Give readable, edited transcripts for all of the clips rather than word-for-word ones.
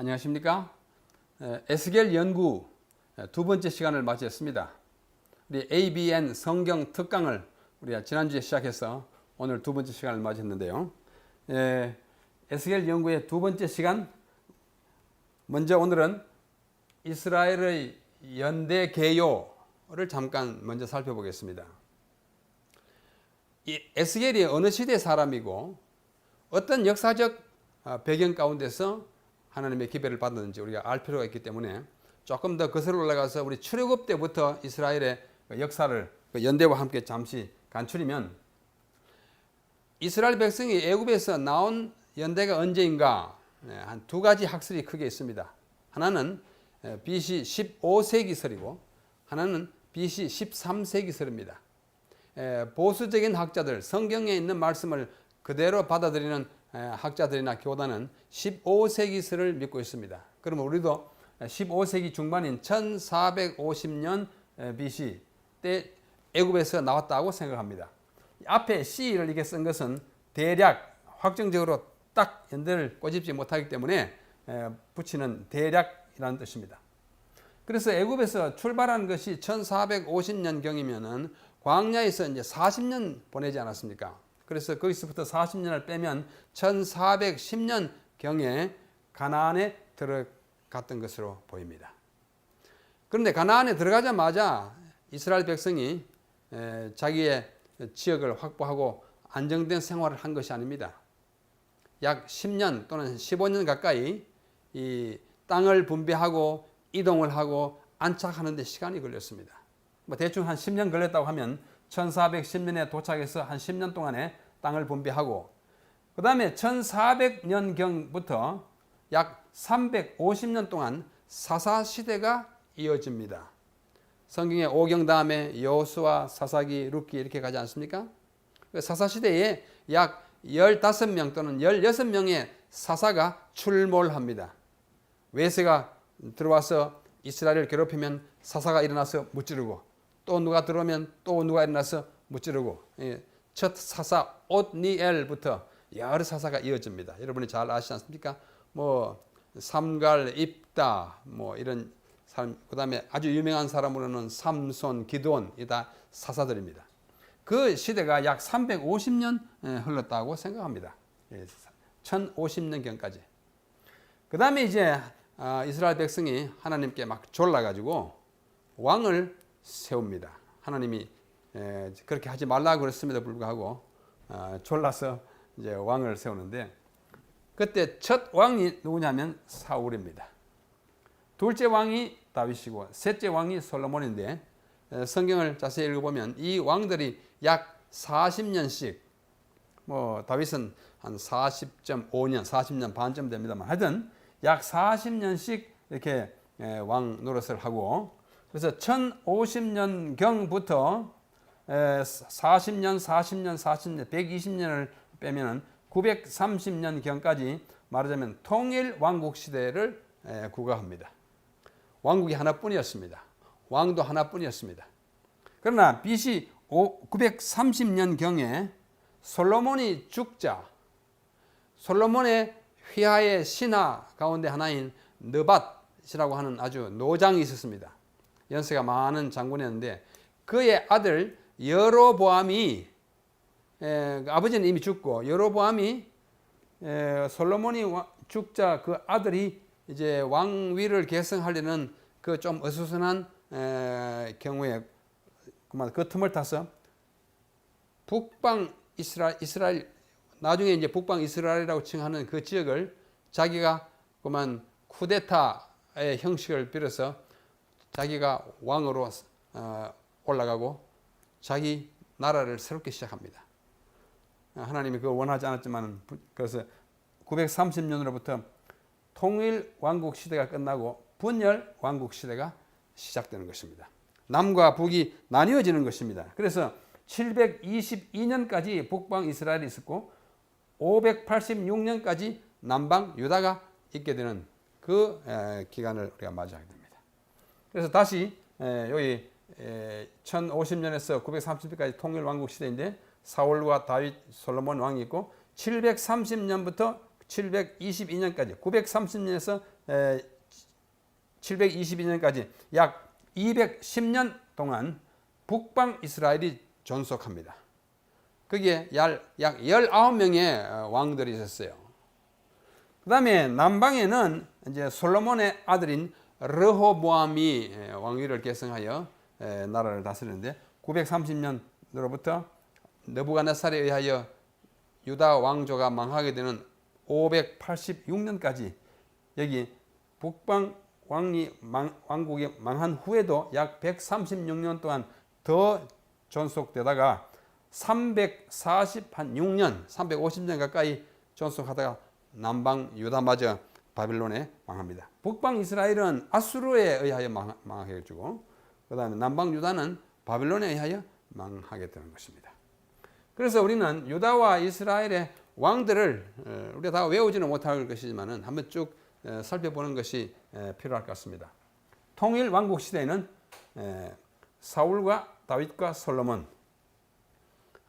안녕하십니까? 에스겔 연구 두 번째 시간을 맞이했습니다. 우리 ABN 성경 특강을 우리가 지난주에 시작해서 오늘 두 번째 시간을 맞이했는데요. 에스겔 연구의 두 번째 시간, 먼저 오늘은 이스라엘의 연대 개요를 잠깐 먼저 살펴보겠습니다. 이 에스겔이 어느 시대 사람이고 어떤 역사적 배경 가운데서 하나님의 기별을 받았는지 우리가 알 필요가 있기 때문에 조금 더 거슬러 올라가서 우리 출애굽 때부터 이스라엘의 역사를 연대와 함께 잠시 간추리면, 이스라엘 백성이 애굽에서 나온 연대가 언제인가 한 두 가지 학설이 크게 있습니다. 하나는 BC 15세기설이고 하나는 BC 13세기설입니다. 보수적인 학자들, 성경에 있는 말씀을 그대로 받아들이는 학자들이나 교단은 15세기설을 믿고 있습니다. 그러면 우리도 15세기 중반인 1450년 BC 때 애굽에서 나왔다고 생각합니다. 앞에 C를 이렇게 쓴 것은 대략 확정적으로 딱 연대를 꼬집지 못하기 때문에 붙이는 대략이라는 뜻입니다. 그래서 애굽에서 출발한 것이 1450년경이면은 광야에서 이제 40년 보내지 않았습니까? 그래서 거기서부터 40년을 빼면 1410년경에 가나안에 들어갔던 것으로 보입니다. 그런데 가나안에 들어가자마자 이스라엘 백성이 자기의 지역을 확보하고 안정된 생활을 한 것이 아닙니다. 약 10년 또는 15년 가까이 이 땅을 분배하고 이동을 하고 안착하는 데 시간이 걸렸습니다. 뭐 대충 한 10년 걸렸다고 하면 1410년에 도착해서 한 10년 동안에 땅을 분배하고, 그 다음에 1400년경부터 약 350년 동안 사사시대가 이어집니다. 성경의 5경 다음에 여호수아, 사사기, 룻기 이렇게 가지 않습니까? 사사시대에 약 15명 또는 16명의 사사가 출몰합니다. 외세가 들어와서 이스라엘을 괴롭히면 사사가 일어나서 무찌르고, 또 누가 들어오면 또 누가 일어나서 무찌르고, 첫 사사 옷니엘부터 여러 사사가 이어집니다. 여러분이 잘 아시지 않습니까? 뭐 삼갈, 입다, 뭐 이런 사람, 그 다음에 아주 유명한 사람으로는 삼손, 기드온, 이 다 사사들입니다. 그 시대가 약 350년 흘렀다고 생각합니다. 1050년경까지. 그 다음에 이제 이스라엘 백성이 하나님께 막 졸라가지고 왕을 세웁니다. 하나님이 그렇게 하지 말라고 그랬음에도 불구하고 졸라서 이제 왕을 세우는데, 그때 첫 왕이 누구냐면 사울입니다. 둘째 왕이 다윗이고 셋째 왕이 솔로몬인데, 성경을 자세히 읽어보면 이 왕들이 약 40년씩, 뭐 다윗은 한 40.5년, 40년 반쯤 됩니다만, 하여튼 약 40년씩 이렇게 왕 노릇을 하고, 그래서 1050년경부터 40년, 120년을 빼면 930년경까지 말하자면 통일 왕국 시대를 구가합니다. 왕국이 하나뿐이었습니다. 왕도 하나뿐이었습니다. 그러나 BC 930년경에 솔로몬이 죽자, 솔로몬의 휘하의 신하 가운데 하나인 느밧이라고 하는 아주 노장이 있었습니다. 연세가 많은 장군이었는데, 그의 아들 여로보암이, 아버지는 이미 죽고 여로보암이 솔로몬이 죽자 그 아들이 이제 왕위를 계승하려는 그 좀 어수선한 경우에 그 틈을 타서 북방 이스라엘, 나중에 이제 북방 이스라엘이라고 칭하는 그 지역을 자기가 그만 쿠데타의 형식을 빌어서 자기가 왕으로 올라가고 자기 나라를 새롭게 시작합니다. 하나님이 그걸 원하지 않았지만, 그래서 930년으로부터 통일 왕국 시대가 끝나고 분열 왕국 시대가 시작되는 것입니다. 남과 북이 나뉘어지는 것입니다. 그래서 722년까지 북방 이스라엘이 있었고 586년까지 남방 유다가 있게 되는 그 기간을 우리가 맞이하게 됩니다. 그래서 다시 여기 1050년에서 930년까지 통일 왕국 시대인데, 사울과 다윗, 솔로몬 왕이 있고 730년부터 722년까지 930년에서 722년까지 약 210년 동안 북방 이스라엘이 존속합니다. 거기에 약 19명의 왕들이 있었어요. 그 다음에 남방에는 이제 솔로몬의 아들인 르호보암이 왕위를 계승하여 나라를 다스리는데 930년으로부터 느부갓네살에 의하여 유다 왕조가 망하게 되는 586년까지 여기 북방 왕국이 망한 후에도 약 136년 동안 더 존속되다가 346년, 350년 가까이 존속하다가 남방 유다마저 바빌론에 망합니다. 북방 이스라엘은 아수르에 의하여 망하게 되고 그 다음에 남방 유다는 바빌론에 의하여 망하게 되는 것입니다. 그래서 우리는 유다와 이스라엘의 왕들을 우리가 다 외우지는 못할 것이지만 한번 쭉 살펴보는 것이 필요할 것 같습니다. 통일 왕국 시대에는 사울과 다윗과 솔로몬,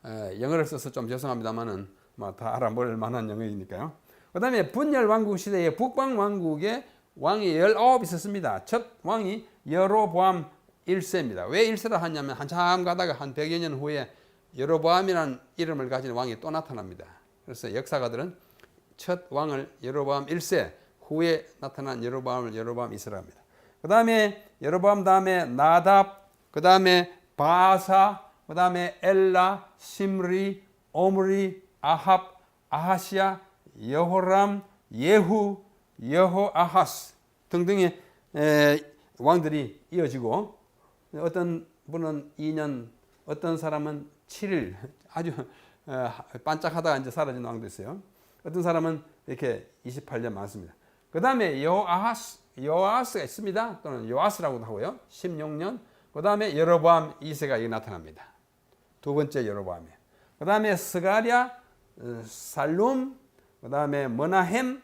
영어를 써서 좀 죄송합니다만은 다 알아볼 만한 영어이니까요. 그 다음에 분열 왕국 시대에 북방 왕국에 왕이 19 있었습니다. 첫 왕이 여로보암 1세입니다. 왜 1세라 하냐면 한참 가다가 한 100여 년 후에 여로보암이라는 이름을 가진 왕이 또 나타납니다. 그래서 역사가들은 첫 왕을 여로보암 1세, 후에 나타난 여로보암을 여로보암 2세라 합니다. 그 다음에 여로보암 다음에 나답, 그 다음에 바사, 그 다음에 엘라, 심리, 오므리, 아합, 아하시아, 여호람, 예후, 여호아하스 등등의 왕들이 이어지고 어떤 분은 2년, 어떤 사람은 7일 아주 반짝하다가 이제 사라진 왕도 있어요. 어떤 사람은 이렇게 28년 많습니다. 그 다음에 여호아스가 있습니다. 또는 요아스라고도 하고요. 16년. 그 다음에 여로보암 2세가 여기 나타납니다. 두 번째 여로보암이에요. 그 다음에 스가랴, 살룸, 그 다음에 머나헴,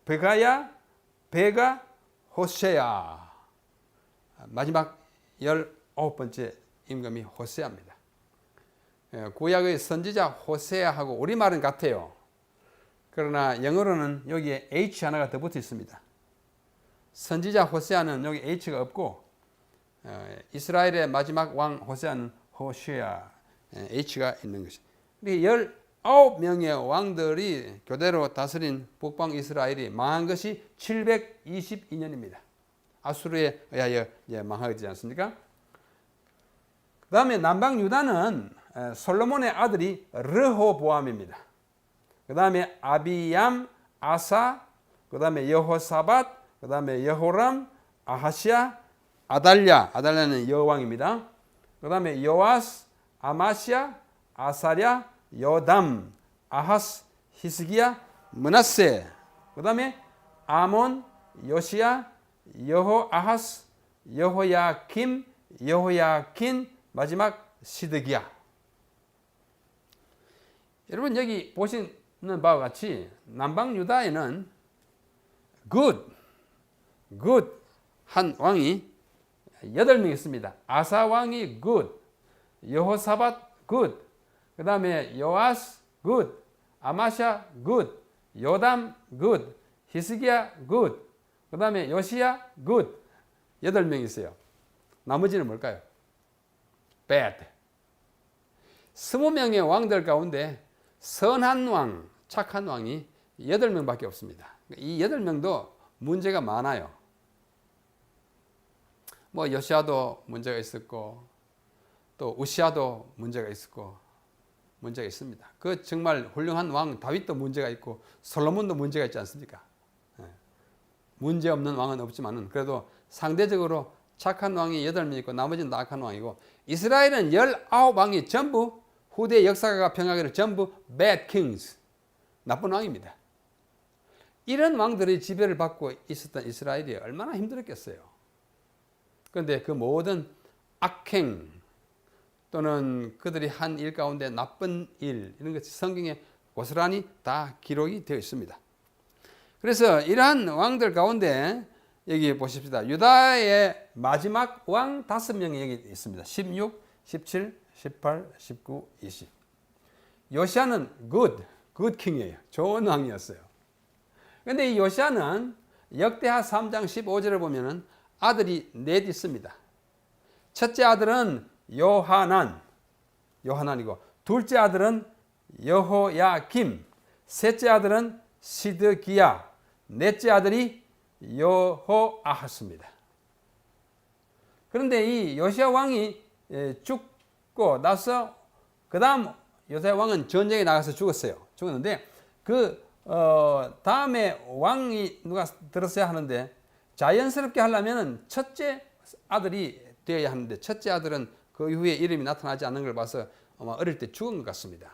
베가야, 베가, 호세아. 마지막 19번째 임금이 호세아입니다. 구약의 선지자 호세아하고 우리말은 같아요. 그러나 영어로는 여기에 H 하나가 더 붙어 있습니다. 선지자 호세아는 여기 H가 없고 이스라엘의 마지막 왕 호세아는 호시아 H가 있는 것입니다. 19명의 왕들이 교대로 다스린 북방 이스라엘이 망한 것이 722년입니다. 아수르에 의하여 망하게 되지 않습니까? 그 다음에 남방 유다는 솔로몬의 아들이 르호보암입니다. 그 다음에 아비얌, 아사, 그 다음에 여호사밧, 그 다음에 여호람, 아하시아, 아달랴는 여왕입니다. 그 다음에 요아스, 아마시아, 아사랴, 요담, 아하스, 히스기야, 므낫세. 그 다음에 아몬, 요시야, 여호아하스, 여호야킴, 여호야킨, 마지막 시드기야. 여러분 여기 보시는 바와 같이 남방 유다에는 good 한 왕이 8명 있습니다. 아사 왕이 good, 여호사밧 good, 그 다음에 요아스 good, 아마샤 good, 요담 good, 히스기야 good, 그 다음에 요시야 good. 8명 있어요. 나머지는 뭘까요? bad. 20명의 왕들 가운데 선한 왕, 착한 왕이 8명밖에 없습니다. 이 8명도 문제가 많아요. 뭐 요시아도 문제가 있었고 또 우시아도 문제가 있었고 문제가 있습니다. 그 정말 훌륭한 왕 다윗도 문제가 있고 솔로몬도 문제가 있지 않습니까? 문제 없는 왕은 없지만은 그래도 상대적으로 착한 왕이 8명 있고 나머지는 악한 왕이고 이스라엘은 19왕이 전부 후대 역사가 평하기를 전부 bad kings, 나쁜 왕입니다. 이런 왕들의 지배를 받고 있었던 이스라엘이 얼마나 힘들었겠어요. 그런데 그 모든 악행 또는 그들이 한 일 가운데 나쁜 일 이런 것이 성경에 고스란히 다 기록이 되어 있습니다. 그래서 이러한 왕들 가운데 여기 보십시다. 유다의 마지막 왕 5명이 여기 있습니다. 16, 17, 18, 19, 20. 요시아는 good king이에요. 좋은 왕이었어요. 그런데 이 요시아는 역대하 3장 15절을 보면은 아들이 넷 있습니다. 첫째 아들은 요하난이고 둘째 아들은 여호야김, 셋째 아들은 시드기야, 넷째 아들이 여호아하스입니다. 그런데 이 요시야 왕이 죽고 나서 그 다음 요시야 왕은 전쟁에 나가서 죽었는데 그 다음에 왕이 누가 들었어야 하는데 자연스럽게 하려면 첫째 아들이 되어야 하는데 첫째 아들은 그 이후에 이름이 나타나지 않는 걸 봐서 아마 어릴 때 죽은 것 같습니다.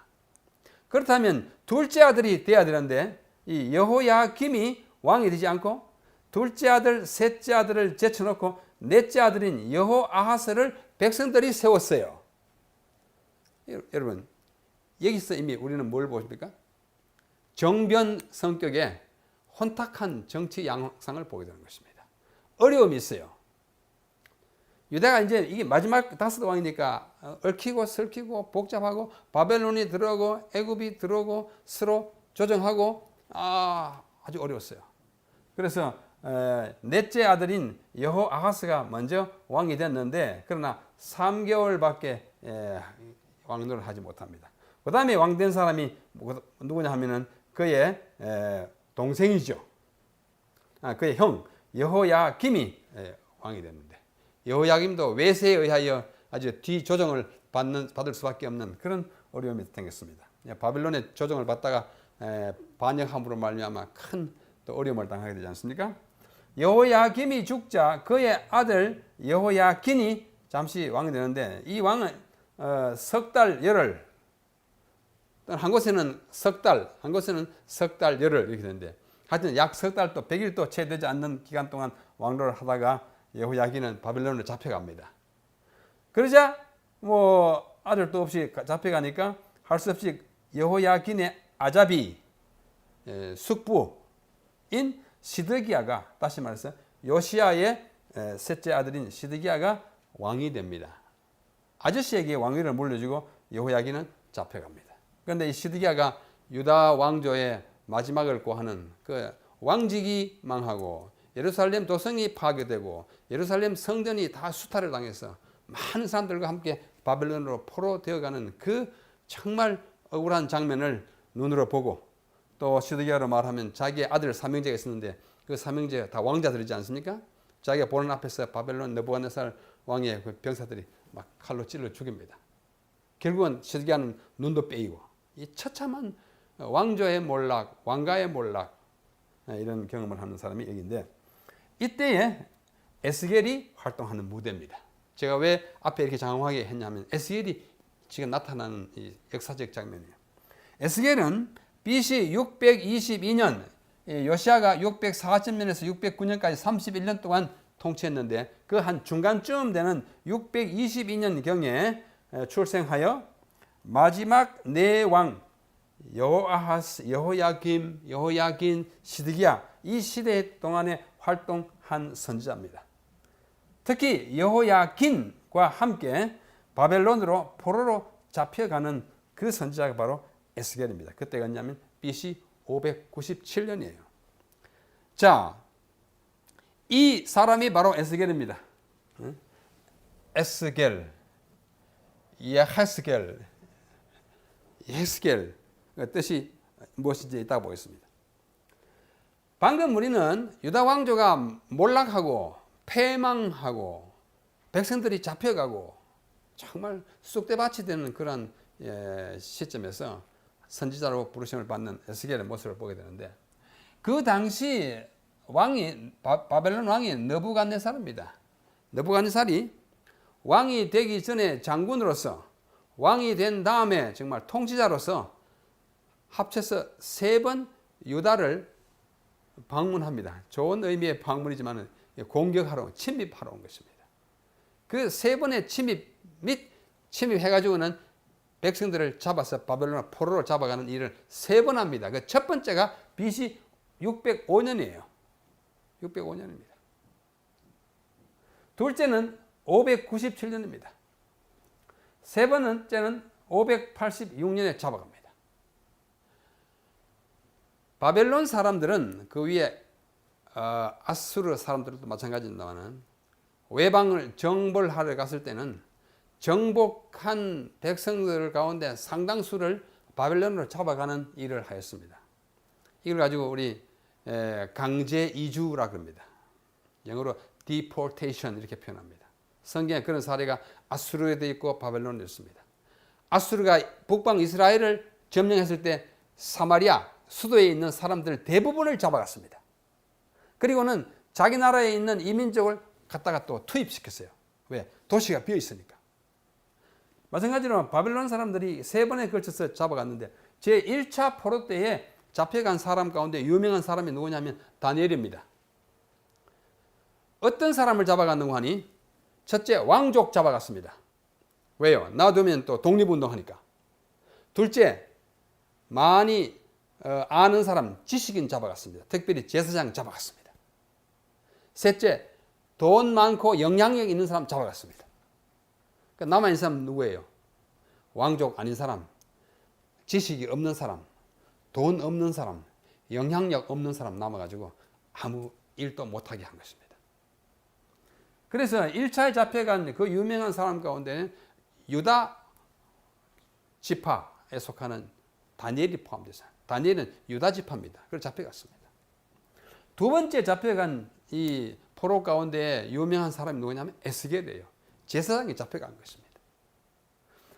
그렇다면 둘째 아들이 되어야 되는데 이 여호야김이 왕이 되지 않고 둘째 아들, 셋째 아들을 제쳐놓고 넷째 아들인 여호아하스를 백성들이 세웠어요. 여러분 여기서 이미 우리는 뭘 보십니까? 정변 성격의 혼탁한 정치 양상을 보게 되는 것입니다. 어려움이 있어요. 유다가 이제 이게 마지막 다섯 왕이니까 얽히고 설키고 복잡하고 바벨론이 들어오고 애굽이 들어오고 서로 조정하고 아주 어려웠어요. 그래서 넷째 아들인 여호아하스가 먼저 왕이 됐는데 그러나 3개월밖에 왕노를 하지 못합니다. 그 다음에 왕된 사람이 누구냐 하면은 그의 동생이죠. 그의 형 여호야김이 왕이 됐는데 여호야김도 외세에 의하여 아주 뒤조정을 받을 수밖에 없는 그런 어려움이 생겼습니다. 바벨론의 조정을 받다가 반역함으로 말미암아 큰 또 어려움을 당하게 되지 않습니까? 여호야김이 죽자 그의 아들 여호야긴이 잠시 왕이 되는데 이 왕은 석 달 열흘, 한 곳에는 석 달, 한 곳에는 석 달 열흘 이렇게 되는데 하여튼 약 석 달 또 100일도 채 되지 않는 기간 동안 왕로를 하다가 여호야긴은 바벨론으로 잡혀갑니다. 그러자 뭐 아들도 없이 잡혀가니까 할 수 없이 여호야긴의 아자비 숙부인 시드기야가 다시 말해서 요시야의 셋째 아들인 시드기야가 왕이 됩니다. 아저씨에게 왕위를 물려주고 여호야긴은 잡혀갑니다. 그런데 이 시드기야가 유다 왕조의 마지막을 고하는 그 왕직이 망하고 예루살렘 도성이 파괴되고 예루살렘 성전이 다 수탈을 당해서 많은 사람들과 함께 바벨론으로 포로되어가는 그 정말 억울한 장면을 눈으로 보고 또 시드기야로 말하면 자기의 아들 삼형제가 있었는데 그 삼형제가 다 왕자들이지 않습니까? 자기가 보는 앞에서 바벨론 느부갓네살 왕의 그 병사들이 막 칼로 찔러 죽입니다. 결국은 시드기야는 눈도 빼이고 이 처참한 왕조의 몰락, 왕가의 몰락 이런 경험을 하는 사람이 여기인데 이때에 에스겔이 활동하는 무대입니다. 제가 왜 앞에 이렇게 장황하게 했냐면 에스겔이 지금 나타나는 이 역사적 장면이에요. 에스겔은 BC 622년 요시야가 604년에서 609년까지 31년 동안 통치했는데 그 한 중간쯤 되는 622년경에 출생하여 마지막 네 왕 여호아하스, 여호야김, 여호야긴, 시드기야 이 시대 동안에 활동한 선지자입니다. 특히 여호야긴과 함께 바벨론으로 포로로 잡혀가는 그 선지자가 바로 에스겔입니다. 그때가 뭐냐면 BC 597년이에요. 자, 이 사람이 바로 에스겔입니다. 에스겔, 예헤스겔, 예스겔 뜻이 무엇인지 이따 보겠습니다. 방금 우리는 유다 왕조가 몰락하고 패망하고 백성들이 잡혀가고 정말 쑥대밭이 되는 그런 시점에서 선지자로 부르심을 받는 에스겔의 모습을 보게 되는데 그 당시 왕이 바벨론 왕이 느부갓네살입니다. 느부갓네살이 왕이 되기 전에 장군으로서 왕이 된 다음에 정말 통치자로서 합쳐서 3번 유다를 방문합니다. 좋은 의미의 방문이지만 공격하러 침입하러 온 것입니다. 그 3번의 침입 및 침입해가지고는 백성들을 잡아서 바벨론 포로로 잡아가는 일을 3번 합니다. 그 첫 번째가 BC 605년이에요. 605년입니다. 둘째는 597년입니다. 세 번째는 586년에 잡아갑니다. 바벨론 사람들은 그 위에 아수르 사람들도 마찬가지입니다만 외방을 정벌하러 갔을 때는 정복한 백성들 가운데 상당수를 바벨론으로 잡아가는 일을 하였습니다. 이걸 가지고 우리 강제 이주라 그럽니다. 영어로 deportation 이렇게 표현합니다. 성경에 그런 사례가 아수르에도 있고 바벨론에도 있습니다. 아수르가 북방 이스라엘을 점령했을 때 사마리아 수도에 있는 사람들 대부분을 잡아갔습니다. 그리고는 자기 나라에 있는 이민족을 갖다가 또 투입시켰어요. 왜? 도시가 비어 있으니까. 마찬가지로 바벨론 사람들이 3번에 걸쳐서 잡아갔는데 제1차 포로 때에 잡혀간 사람 가운데 유명한 사람이 누구냐면 다니엘입니다. 어떤 사람을 잡아갔는가 하니 첫째 왕족 잡아갔습니다. 왜요? 놔두면 또 독립운동하니까. 둘째 많이 아는 사람 지식인 잡아갔습니다. 특별히 제사장 잡아갔습니다. 셋째 돈 많고 영향력 있는 사람 잡아갔습니다. 그러니까 남아있는 사람 누구예요? 왕족 아닌 사람, 지식이 없는 사람, 돈 없는 사람, 영향력 없는 사람 남아가지고 아무 일도 못하게 한 것입니다. 그래서 1차에 잡혀간 그 유명한 사람 가운데는 유다 지파에 속하는 다니엘이 포함돼서 다니엘은 유다 지파입니다. 그래서 잡혀갔습니다. 두 번째 잡혀간 이 포로 가운데 유명한 사람이 누구냐면 에스겔이에요. 제사장이 잡혀간 것입니다.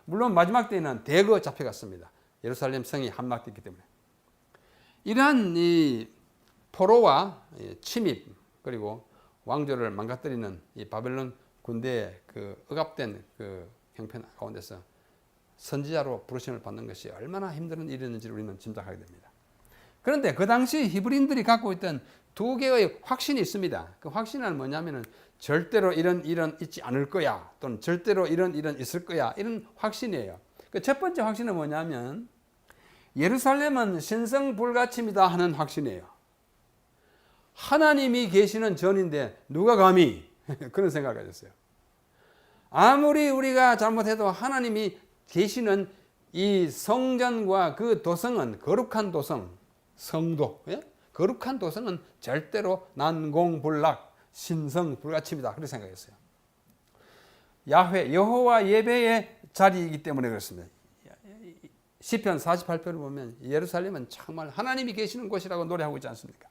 물론 마지막 때는 대거 잡혀갔습니다. 예루살렘 성이 함락됐기 때문에. 이러한 이 포로와 침입 그리고 왕조를 망가뜨리는 이 바벨론 군대의 그 억압된 그 형편 가운데서 선지자로 부르심을 받는 것이 얼마나 힘든 일이었는지 우리는 짐작하게 됩니다. 그런데 그 당시 히브리인들이 갖고 있던 두 개의 확신이 있습니다. 그 확신은 뭐냐면은 절대로 이런 일은 있지 않을 거야, 또는 절대로 이런 일은 있을 거야, 이런 확신이에요. 그 첫 번째 확신은 뭐냐면 예루살렘은 신성 불가침이다 하는 확신이에요. 하나님이 계시는 전인데 누가 감히 그런 생각을 가졌어요. 아무리 우리가 잘못해도 하나님이 계시는 이 성전과 그 도성은 거룩한 도성, 성도, 거룩한 도성은 절대로 난공불락, 신성불가침이다. 그렇게 생각했어요. 야훼, 여호와 예배의 자리이기 때문에 그렇습니다. 시편 48편을 보면 예루살렘은 정말 하나님이 계시는 곳이라고 노래하고 있지 않습니까?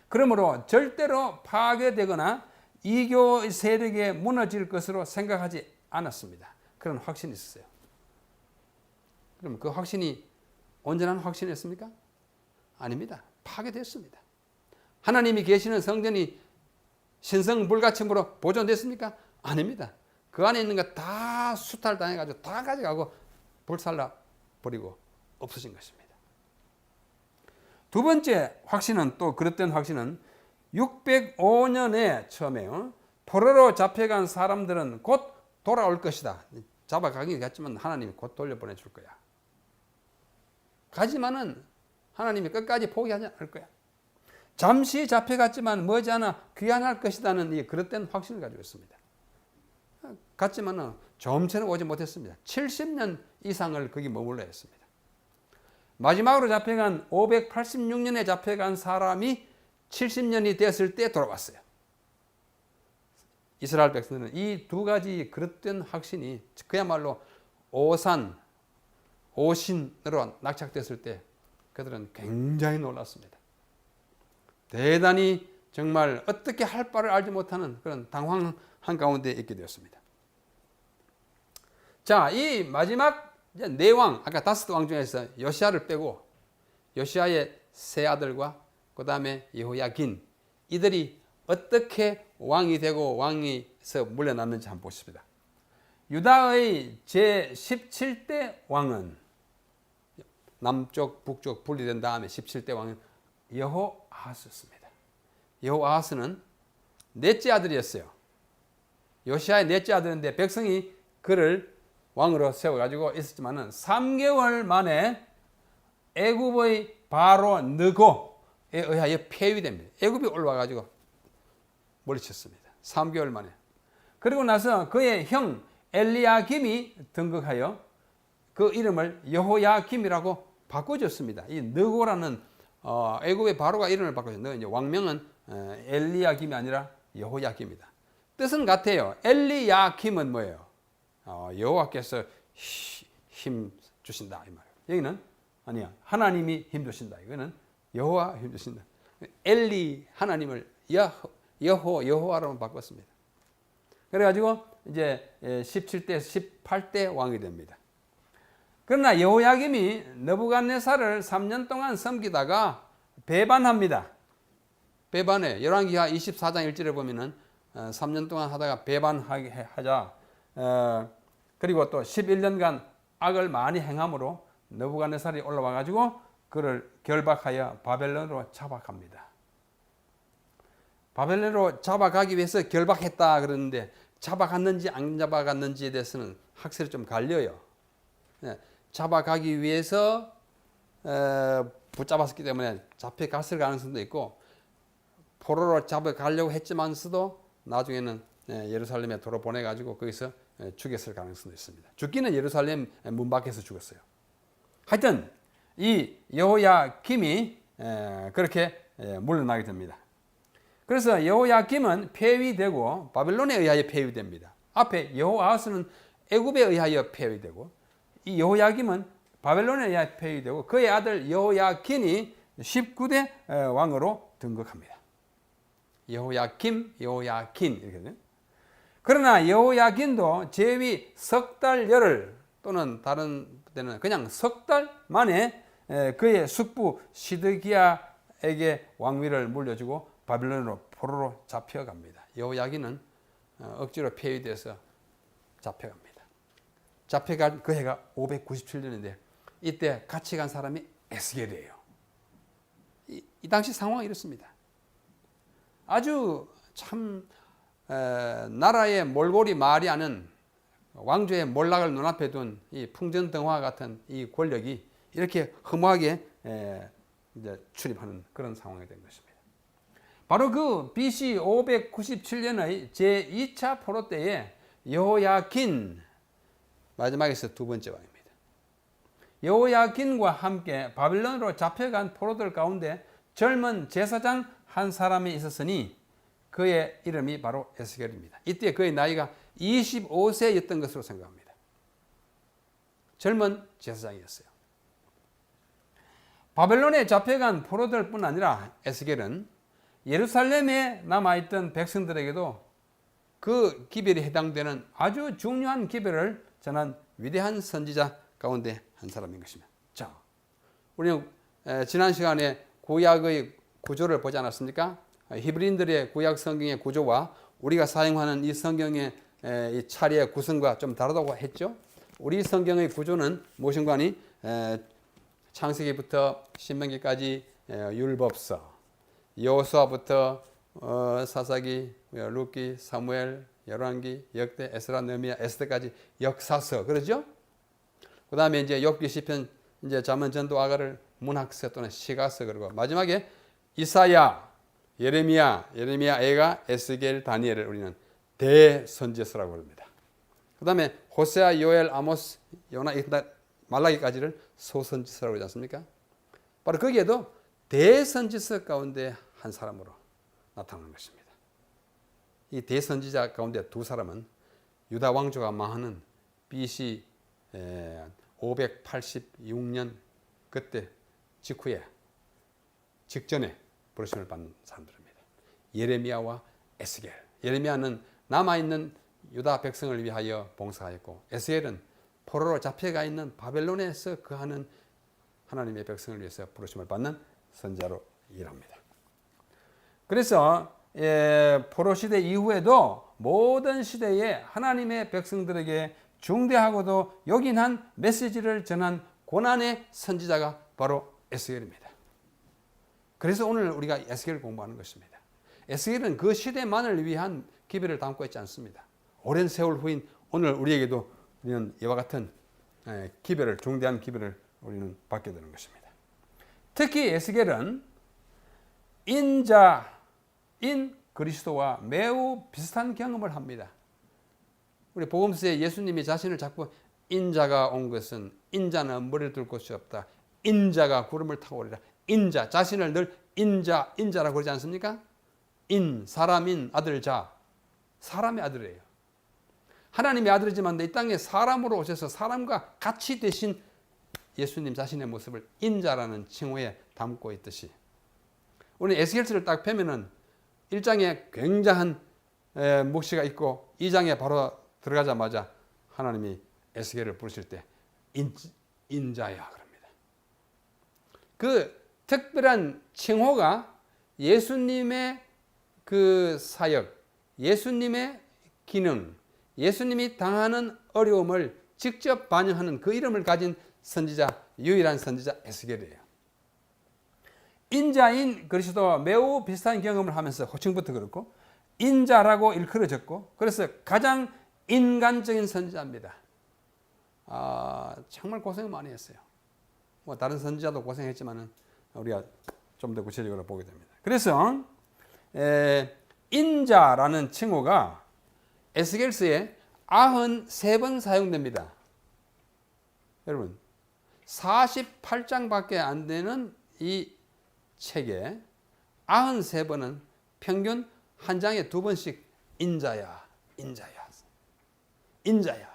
그러므로 절대로 파괴되거나 이교 세력에 무너질 것으로 생각하지 않았습니다. 그런 확신이 있었어요. 그럼 그 확신이 온전한 확신이었습니까? 아닙니다. 파괴됐습니다. 하나님이 계시는 성전이 신성불가침으로 보존됐습니까? 아닙니다. 그 안에 있는 거 다 수탈당해가지고 다 가져가고 불살라 버리고 없어진 것입니다. 두 번째 확신은 또 그릇된 확신은 605년에 처음에 포로로 잡혀간 사람들은 곧 돌아올 것이다. 잡아가긴 갔지만 하나님이 곧 돌려보내줄 거야. 가지만은 하나님이 끝까지 포기하지 않을 거야. 잠시 잡혀갔지만 머지않아 귀환할 것이라는 이 그릇된 확신을 가지고 있습니다. 갔지만은 점처럼 오지 못했습니다. 70년 이상을 거기 머물러 했습니다. 마지막으로 잡혀간 586년에 잡혀간 사람이 70년이 됐을 때 돌아왔어요. 이스라엘 백성들은 이 두 가지 그릇된 확신이 그야말로 오신으로 낙착됐을 때 그들은 굉장히 놀랐습니다. 대단히 정말 어떻게 할 바를 알지 못하는 그런 당황한 가운데 있게 되었습니다. 자, 이 마지막 네 왕, 아까 다섯 왕 중에서 요시아를 빼고 요시아의 세 아들과 그 다음에 여호야긴, 이들이 어떻게 왕이 되고 왕에서 물려났는지 한번 보십니다. 유다의 제17대 왕은 남쪽 북쪽 분리된 다음에 17대 왕은 여호아하스였습니다. 여호아하스는 넷째 아들이었어요. 요시아의 넷째 아들인데 백성이 그를 왕으로 세워가지고 있었지만은 3개월 만에 애굽의 바로 느고에 의하여 폐위됩니다. 애굽이 올라와가지고 물리쳤습니다. 3개월 만에. 그리고 나서 그의 형 엘리야김이 등극하여 그 이름을 여호야김이라고 바꿔줬습니다. 이 느고라는 애굽의 바로가 이름을 바꿔줬는데 이제 왕명은 엘리야김이 아니라 여호야김이다. 뜻은 같아요. 엘리야김은 뭐예요? 여호와께서 힘 주신다 이 말이에요. 여기는 아니야. 하나님이 힘 주신다. 이거는 여호와 힘 주신다. 엘리 하나님을 여호와로 바꿨습니다. 그래가지고 이제 17대 18대 왕이 됩니다. 그러나 여호야김이 느부갓네살을 3년 동안 섬기다가 배반합니다. 배반해. 열왕기하 24장 1절에 보면은 3년 동안 하다가 배반하게 하자. 그리고 또 11년간 악을 많이 행함으로 느부갓네살이 올라와 가지고 그를 결박하여 바벨론으로 잡아갑니다. 바벨론으로 잡아가기 위해서 결박했다 그러는데 잡아갔는지 안 잡아갔는지에 대해서는 학설이 좀 갈려요. 잡아가기 위해서 붙잡았기 때문에 잡혀갔을 가능성도 있고 포로로 잡아가려고 했지만서도 나중에는 예루살렘에 도로 보내가지고 거기서 죽였을 가능성도 있습니다. 죽기는 예루살렘 문 밖에서 죽었어요. 하여튼 이 여호야김이 그렇게 물러나게 됩니다. 그래서 여호야김은 폐위되고 바벨론에 의하여 폐위됩니다. 앞에 여호아하스는 애굽에 의하여 폐위되고 이 여호야김은 바벨론에 의하여 폐위되고 그의 아들 여호야긴이 19대 왕으로 등극합니다. 여호야김, 여호야긴 이렇게 돼요. 그러나 여호야긴도 제위 석 달 열흘 또는 다른 때는 그냥 석 달 만에 그의 숙부 시드기야에게 왕위를 물려주고 바벨론으로 포로로 잡혀갑니다. 여호야긴은 억지로 폐위돼서 잡혀갑니다. 잡혀간 그 해가 597년인데 이때 같이 간 사람이 에스겔이에요. 이 당시 상황이 이렇습니다. 아주 참 나라의 몰골이 말이 않은 왕조의 몰락을 눈앞에 둔 이 풍전등화 같은 이 권력이 이렇게 허무하게 이제 출입하는 그런 상황이 된 것입니다. 바로 그 BC 597년의 제2차 포로 때에 여호야긴 마지막에서 두 번째 왕입니다. 여호야긴과 함께 바벨론으로 잡혀간 포로들 가운데 젊은 제사장 한 사람이 있었으니 그의 이름이 바로 에스겔입니다. 이때 그의 나이가 25세였던 것으로 생각합니다. 젊은 제사장이었어요. 바벨론에 잡혀간 포로들 뿐 아니라 에스겔은 예루살렘에 남아있던 백성들에게도 그 기별에 해당되는 아주 중요한 기별을 전한 위대한 선지자 가운데 한 사람인 것입니다. 자, 우리는 지난 시간에 구약의 구조를 보지 않았습니까? 히브리인들의 구약 성경의 구조와 우리가 사용하는 이 성경의 이 차례의 구성과 좀 다르다고 했죠. 우리 성경의 구조는 무엇인가 하니 창세기부터 신명기까지 율법서, 여호수아부터 사사기, 룻기, 사무엘, 열왕기, 역대, 에스라, 느헤미야, 에스더까지 역사서 그러죠. 그 다음에 이제 욥기, 시편, 이제 잠언, 전도, 아가를 문학서 또는 시가서 그리고 마지막에 이사야, 예레미야, 에가, 에스겔, 다니엘을 우리는 대선지서라고 부릅니다. 그 다음에 호세아, 요엘, 아모스, 요나, 말라기까지를 소선지서라고 하지 않습니까? 바로 거기에도 대선지서 가운데 한 사람으로 나타나는 것입니다. 이 대선지자 가운데 두 사람은 유다 왕조가 망하는 BC 586년 그때 직전에 부르심을 받는 사람들입니다. 예레미야와 에스겔. 예레미야는 남아있는 유다 백성을 위하여 봉사하였고 에스겔은 포로로 잡혀가 있는 바벨론에서 거하는 하나님의 백성을 위해서 부르심을 받는 선자로 일합니다. 그래서 포로 시대 이후에도 모든 시대에 하나님의 백성들에게 중대하고도 요긴한 메시지를 전한 고난의 선지자가 바로 에스겔입니다. 그래서 오늘 우리가 에스겔을 공부하는 것입니다. 에스겔은 그 시대만을 위한 기별을 담고 있지 않습니다. 오랜 세월 후인 오늘 우리에게도 우리는 이와 같은 기별을, 중대한 기별을 우리는 받게 되는 것입니다. 특히 에스겔은 인자인 그리스도와 매우 비슷한 경험을 합니다. 우리 복음서에 예수님이 자신을 자꾸 인자가 온 것은 인자는 머리를 둘 곳이 없다. 인자가 구름을 타고 오리라. 인자, 자신을 늘 인자라고 그러지 않습니까? 인, 사람인 아들 자, 사람의 아들이에요. 하나님의 아들이지만 이 땅에 사람으로 오셔서 사람과 같이 되신 예수님 자신의 모습을 인자라는 칭호에 담고 있듯이, 우리 에스겔서를 딱 펴면은 1장에 굉장한 묵시가 있고 2장에 바로 들어가자마자 하나님이 에스겔을 부르실 때 인자야 그럽니다. 그 특별한 칭호가 예수님의 그 사역, 예수님의 기능, 예수님이 당하는 어려움을 직접 반영하는 그 이름을 가진 선지자, 유일한 선지자 에스겔이에요. 인자인 그리스도와 매우 비슷한 경험을 하면서 호칭부터 그렇고 인자라고 일컬어졌고, 그래서 가장 인간적인 선지자입니다. 정말 고생 많이 했어요. 뭐 다른 선지자도 고생했지만은 우리가 좀 더 구체적으로 보게 됩니다. 그래서 인자라는 칭호가 에스겔서에 93번 사용됩니다. 여러분, 48장밖에 안 되는 이 책에 93번은 평균 한 장에 2번씩 인자야, 인자야, 인자야.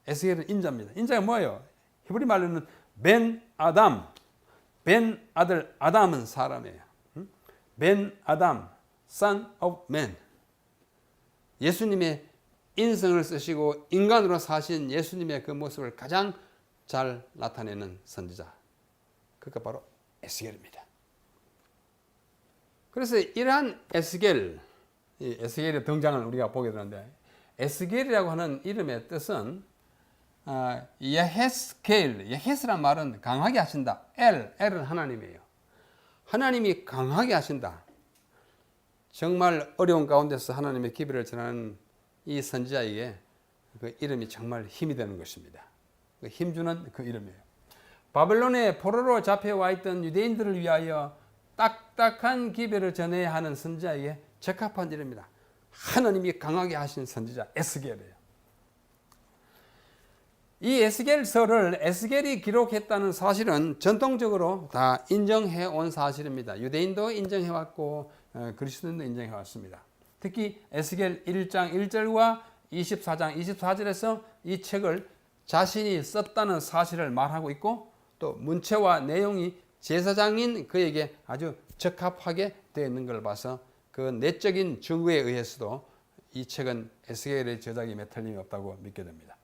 에스겔은 인자입니다. 인자가 뭐예요? 히브리 말로는 벤 아담, 벤 아들 아담은 사람이에요. 벤 아담, son of man. 예수님의 인성을 쓰시고 인간으로 사신 예수님의 그 모습을 가장 잘 나타내는 선지자, 그가 바로 에스겔입니다. 그래서 이러한 에스겔의 등장을 우리가 보게 되는데, 에스겔이라고 하는 이름의 뜻은 예헤스켈, 예헤스란 말은 강하게 하신다. 엘은 하나님이에요. 하나님이 강하게 하신다. 정말 어려운 가운데서 하나님의 기별을 전하는 이 선지자에게 그 이름이 정말 힘이 되는 것입니다. 그 힘주는 그 이름이에요. 바벨론의 포로로 잡혀와 있던 유대인들을 위하여 딱딱한 기별을 전해야 하는 선지자에게 적합한 이름입니다. 하나님이 강하게 하신 선지자 에스겔이에요. 이 에스겔서를 에스겔이 기록했다는 사실은 전통적으로 다 인정해 온 사실입니다. 유대인도 인정해 왔고 그리스도인도 인정해 왔습니다. 특히 에스겔 1장 1절과 24장 24절에서 이 책을 자신이 썼다는 사실을 말하고 있고, 또 문체와 내용이 제사장인 그에게 아주 적합하게 되어 있는 걸 봐서 그 내적인 증거에 의해서도 이 책은 에스겔의 저작임에 틀림이 없다고 믿게 됩니다.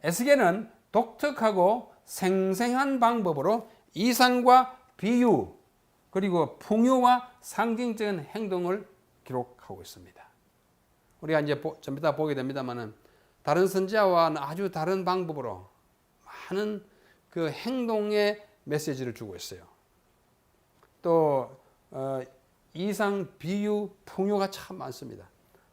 에스겔은 독특하고 생생한 방법으로 이상과 비유 그리고 풍요와 상징적인 행동을 기록하고 있습니다. 우리가 이제 좀 이따 보게 됩니다만은 다른 선지자와는 아주 다른 방법으로 많은 그 행동의 메시지를 주고 있어요. 또 이상, 비유, 풍요가 참 많습니다.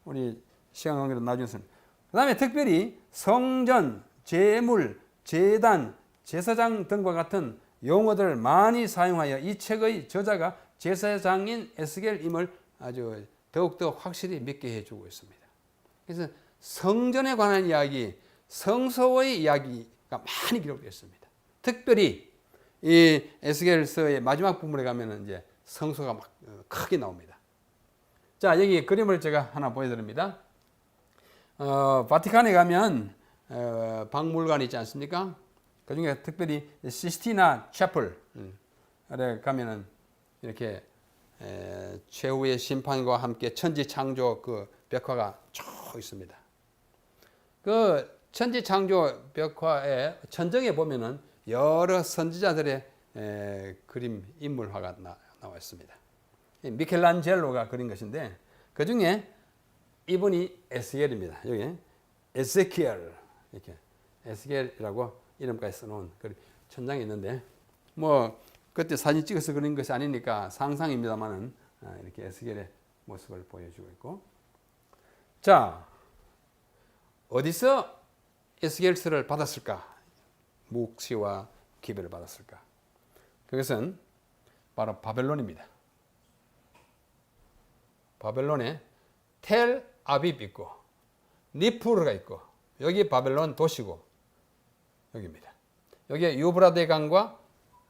우리 시간 관계로 나중에 그 다음에 특별히 성전, 제물, 제단, 제사장 등과 같은 용어들을 많이 사용하여 이 책의 저자가 제사장인 에스겔임을 아주 더욱더 확실히 믿게 해주고 있습니다. 그래서 성전에 관한 이야기, 성소의 이야기가 많이 기록되어 있습니다. 특별히 이 에스겔서의 마지막 부분에 가면은 이제 성소가 막 크게 나옵니다. 자, 여기 그림을 제가 하나 보여드립니다. 바티칸에 가면 박물관이 있지 않습니까? 그 중에 특별히 시스티나 채플에 가면은 이렇게 최후의 심판과 함께 천지 창조 그 벽화가 쭉 있습니다. 그 천지 창조 벽화의 천정에 보면은 여러 선지자들의 그림 인물화가 나와 있습니다. 미켈란젤로가 그린 것인데 그 중에 이분이 에스겔입니다. 여기 에스겔 이렇게 에스겔이라고 이름까지 써놓은 그 천장이 있는데, 뭐 그때 사진 찍어서 그린 것이 아니니까 상상입니다만은 이렇게 에스겔의 모습을 보여주고 있고, 자, 어디서 에스겔서를 받았을까? 묵시와 기별을 받았을까? 그것은 바로 바벨론입니다. 바벨론에 텔 아빕 있고 니푸르가 있고, 여기 바벨론 도시고 여기입니다. 여기에 유브라데 강과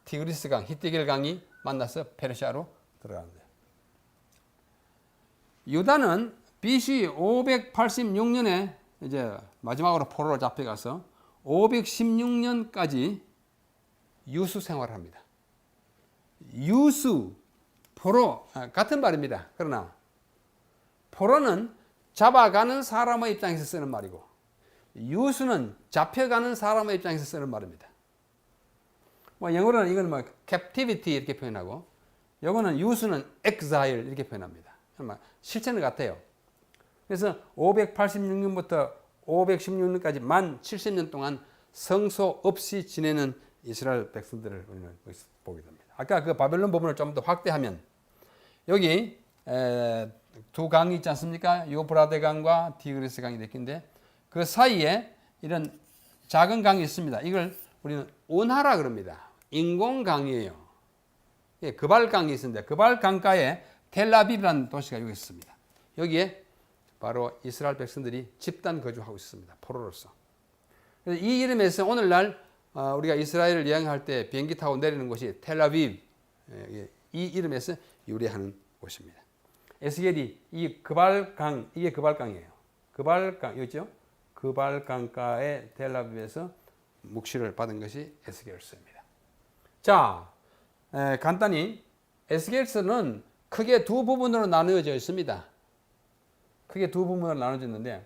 티그리스 강, 히띠겔 강이 만나서 페르시아로 들어가는데, 유다는 BC 586년에 이제 마지막으로 포로로 잡혀가서 516년까지 유수 생활합니다. 유수, 포로 같은 말입니다. 그러나 포로는 잡아가는 사람의 입장에서 쓰는 말이고 유수는 잡혀가는 사람의 입장에서 쓰는 말입니다. 뭐 영어로는 이건 뭐 captivity 이렇게 표현하고 영어는 유수는 exile 이렇게 표현합니다. 실체는 같아요. 그래서 586년부터 516년까지 만 70년 동안 성소 없이 지내는 이스라엘 백성들을 우리는 보게 됩니다. 아까 그 바벨론 부분을 좀 더 확대하면 여기 두 강이 있지 않습니까? 유브라데 강과 디그리스 강이 있는데 그 사이에 이런 작은 강이 있습니다. 이걸 우리는 운하라 그럽니다. 인공강이에요. 예, 그발강이 있는데 그발강가에 텔아비브라는 도시가 여기 있습니다. 여기에 바로 이스라엘 백성들이 집단 거주하고 있습니다. 포로로서. 그래서 이 이름에서 오늘날 우리가 이스라엘을 여행할 때 비행기 타고 내리는 곳이 텔아비브, 이 이름에서 유래하는 곳입니다. 에스겔이 이 그발강, 이게 그발강이에요. 그발강, 있죠? 그발강가의 텔아비브에서 묵시를 받은 것이 에스겔서입니다. 자, 간단히 에스겔서는 크게 두 부분으로 나누어져 있습니다. 크게 두 부분으로 나눠져 있는데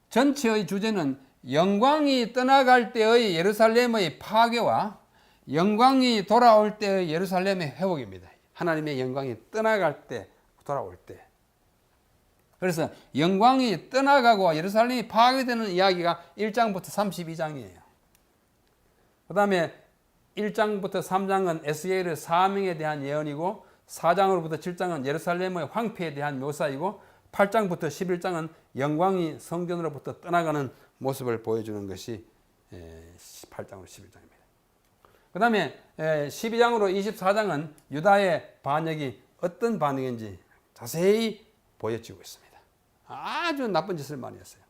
전체의 주제는 영광이 떠나갈 때의 예루살렘의 파괴와 영광이 돌아올 때의 예루살렘의 회복입니다. 하나님의 영광이 떠나갈 때, 돌아올 때. 그래서 영광이 떠나가고 예루살렘이 파괴되는 이야기가 1장부터 32장이에요. 그 다음에 1장부터 3장은 에스겔의 사명에 대한 예언이고 4장으로부터 7장은 예루살렘의 황폐에 대한 묘사이고 8장부터 11장은 영광이 성전으로부터 떠나가는 모습을 보여주는 것이 8장으로 11장입니다. 그 다음에 12장으로 24장은 유다의 반역이 어떤 반역인지 자세히 보여주고 있습니다. 아주 나쁜 짓을 많이 했어요.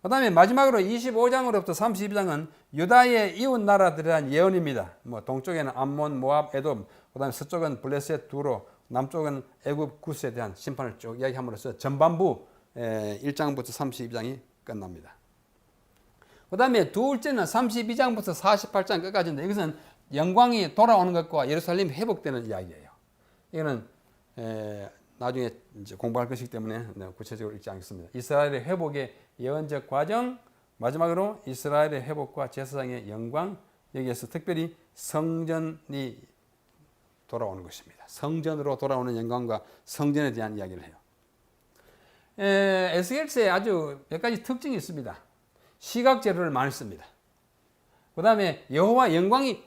그 다음에 마지막으로 25장으로부터 32장은 유다의 이웃 나라들에 대한 예언입니다. 뭐 동쪽에는 암몬, 모압, 에돔, 그 다음에 서쪽은 블레셋, 두로, 남쪽은 애굽, 구스에 대한 심판을 쭉 이야기함으로써 전반부 1장부터 32장이 끝납니다. 그 다음에 둘째는 32장부터 48장 끝까지인데 이것은 영광이 돌아오는 것과 예루살렘이 회복되는 이야기예요. 이거는 나중에 이제 공부할 것이기 때문에 구체적으로 읽지 않겠습니다. 이스라엘의 회복의 예언적 과정, 마지막으로 이스라엘의 회복과 제사장의 영광, 여기에서 특별히 성전이 돌아오는 것입니다. 성전으로 돌아오는 영광과 성전에 대한 이야기를 해요. 에스겔서에 아주 몇 가지 특징이 있습니다. 시각 재료를 많이 씁니다. 그 다음에 여호와 영광에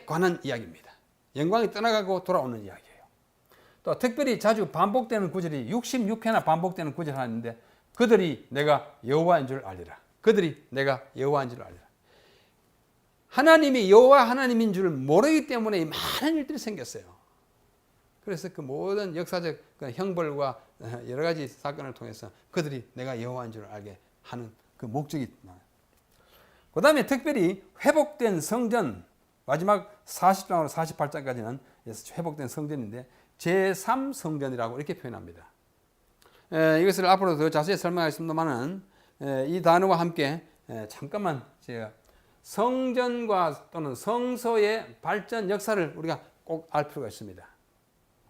관한 이야기입니다. 영광이 떠나가고 돌아오는 이야기예요. 또 특별히 자주 반복되는 구절이 66회나 반복되는 구절이 하나 있는데 그들이 내가 여호와인 줄 알리라. 그들이 내가 여호와인 줄 알리라. 하나님이 여호와 하나님인 줄 모르기 때문에 많은 일들이 생겼어요. 그래서 그 모든 역사적 형벌과 여러 가지 사건을 통해서 그들이 내가 여호와인 줄 알게 하는 그 목적이 나와요. 그 다음에 특별히 회복된 성전, 마지막 40장으로 48장까지는 회복된 성전인데 제3성전이라고 이렇게 표현합니다. 이것을 앞으로 더 자세히 설명하겠습니다만은 이 단어와 함께 잠깐만 제가 성전과 또는 성소의 발전 역사를 우리가 꼭 알 필요가 있습니다.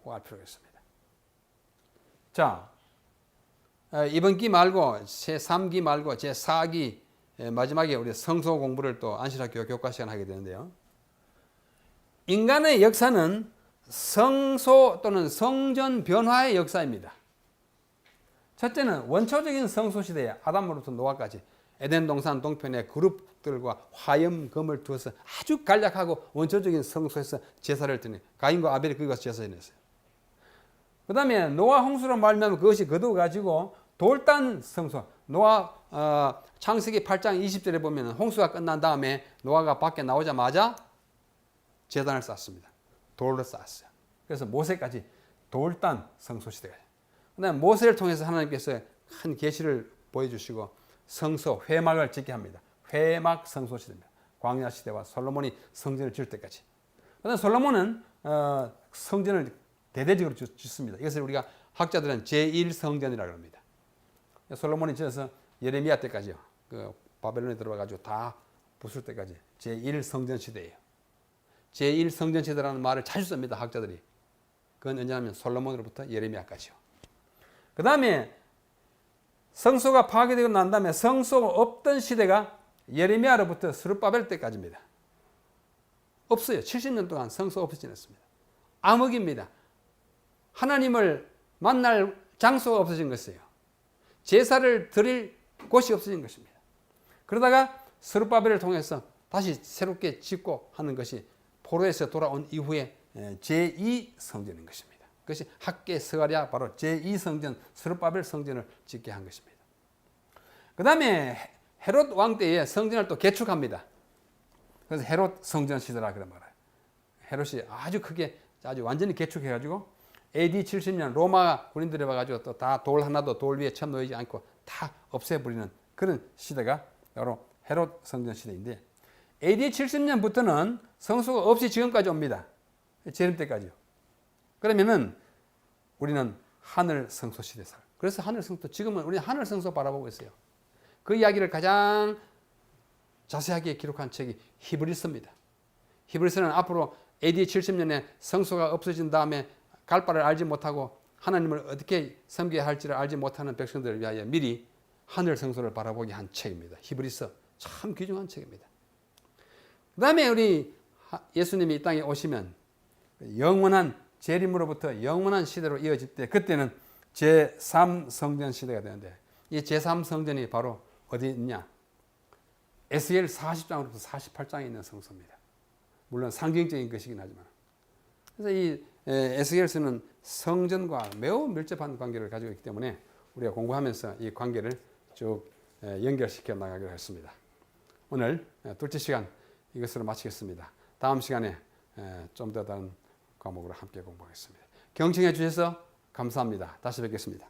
꼭 알 필요가 있습니다. 자, 이번 기 말고 제3기 말고 제4기 마지막에 우리 성소 공부를 또 안실학교 교과 시간 하게 되는데요. 인간의 역사는 성소 또는 성전 변화의 역사입니다. 첫째는 원초적인 성소 시대에 아담으로부터 노아까지 에덴 동산 동편에 그룹들과 화염금을 두어서 아주 간략하고 원초적인 성소에서 제사를 드네. 가인과 아벨이 거기 가서 제사를 지냈어요. 그 다음에 노아 홍수로 말미암아 그것이 거두어가지고 돌단 성소. 노아 창세기 8장 20절에 보면 홍수가 끝난 다음에 노아가 밖에 나오자마자 제단을 쌓습니다. 돌로 쌓았어요. 그래서 모세까지 돌단 성소 시대가. 그다음에 모세를 통해서 하나님께서 큰 계시를 보여주시고 성소 회막을 짓게 합니다. 회막 성소 시대입니다. 광야 시대와 솔로몬이 성전을 지을 때까지. 그다음 솔로몬은 성전을 대대적으로 짓습니다. 이것을 우리가 학자들은 제1성전이라고 합니다. 솔로몬이 지어서 예레미야 때까지요. 그 바벨론에 들어와가지고 다 부술 때까지 제1성전 시대예요. 제1성전 시대라는 말을 자주 씁니다. 학자들이. 그건 언제냐면 솔로몬으로부터 예레미야까지요. 그 다음에 성소가 파괴되고 난 다음에 성소가 없던 시대가 예레미야로부터 스룹바벨 때까지입니다. 없어요. 70년 동안 성소 없이 지냈습니다. 암흑입니다. 하나님을 만날 장소가 없어진 것이에요. 제사를 드릴 곳이 없어진 것입니다. 그러다가 스룹바벨을 통해서 다시 새롭게 짓고 하는 것이 포로에서 돌아온 이후에 제2성전인 것입니다. 그것이 학계 스가랴 바로 제2성전 스룹바벨 성전을 짓게 한 것입니다. 그 다음에 헤롯 왕 때에 성전을 또 개축합니다. 그래서 헤롯 성전 시대라 그런 말이에요. 헤롯이 아주 크게 아주 완전히 개축해가지고 AD 70년 로마 군인들이 와가지고 또 다 돌 하나도 돌 위에 처음 놓이지 않고 다 없애버리는 그런 시대가 바로 헤롯 성전 시대인데 AD 70년부터는 성소가 없이 지금까지 옵니다. 재림 때까지요. 그러면은 우리는 하늘 성소 시대 살. 그래서 하늘 성소 지금은 우리는 하늘 성소 바라보고 있어요. 그 이야기를 가장 자세하게 기록한 책이 히브리서입니다. 히브리서는 앞으로 AD 70년에 성소가 없어진 다음에 갈 바를 알지 못하고 하나님을 어떻게 섬겨야 할지를 알지 못하는 백성들을 위하여 미리 하늘 성소를 바라보게 한 책입니다. 히브리서 참 귀중한 책입니다. 그 다음에 우리 예수님이 이 땅에 오시면 영원한 재림으로부터 영원한 시대로 이어질 때 그때는 제3성전 시대가 되는데 이 제3성전이 바로 어디 있냐? 에스겔 40장으로부터 48장에 있는 성소입니다. 물론 상징적인 것이긴 하지만 그래서 이 에스겔서는 성전과 매우 밀접한 관계를 가지고 있기 때문에 우리가 공부하면서 이 관계를 쭉 연결시켜 나가기로 했습니다. 오늘 둘째 시간 이것으로 마치겠습니다. 다음 시간에 좀 더 다른 과목으로 함께 공부하겠습니다. 경청해 주셔서 감사합니다. 다시 뵙겠습니다.